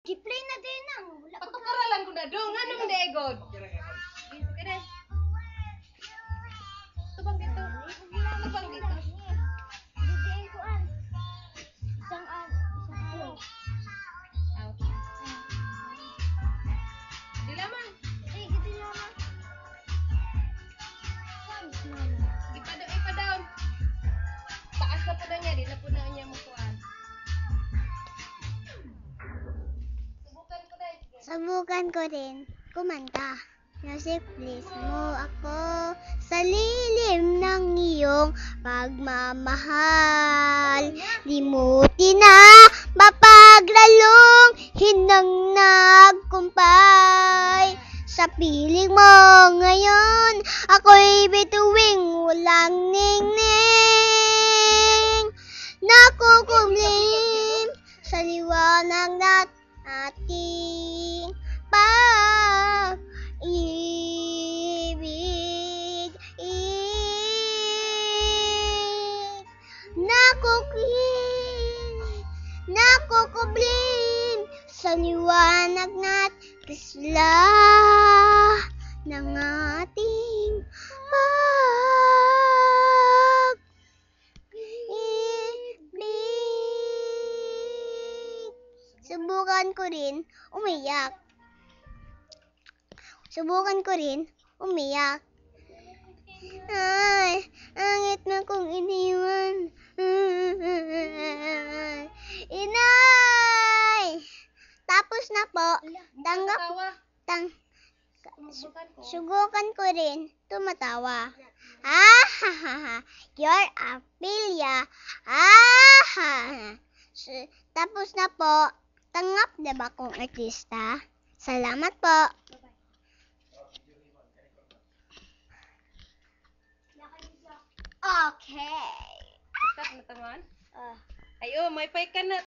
Giplay na din ang. Wala pa Patukaralan ko na dong. Ano mo na egod? Kaya. Tubang dito. Tubang dito. Didiin ko an. Isang araw. Out. Di laman. Giti naman. Ipa-down. Taas na po na niya. Di na po na niya mukuan. Subukan ko rin kumanta. Music, please mo ako sa lilim ng iyong pagmamahal. Di mo mapaglalong hinang nagkumpay. Sa piling mo ngayon, ako'y bituing walang ningning. Nakukumlim sa liwanag na ating pag-ibig. Nakukublim sa liwanag na't kisla ng ating pag-ibig. Subukan ko rin umiyak. Ay, angit na kong iniwan. Inay! Tapos na po. Subukan ko rin tumatawa. You're a pilya. Tapos na po. Tanggap na ba kong artista? Salamat po. Okay. Stop na taman. Ayo, may pay ka na.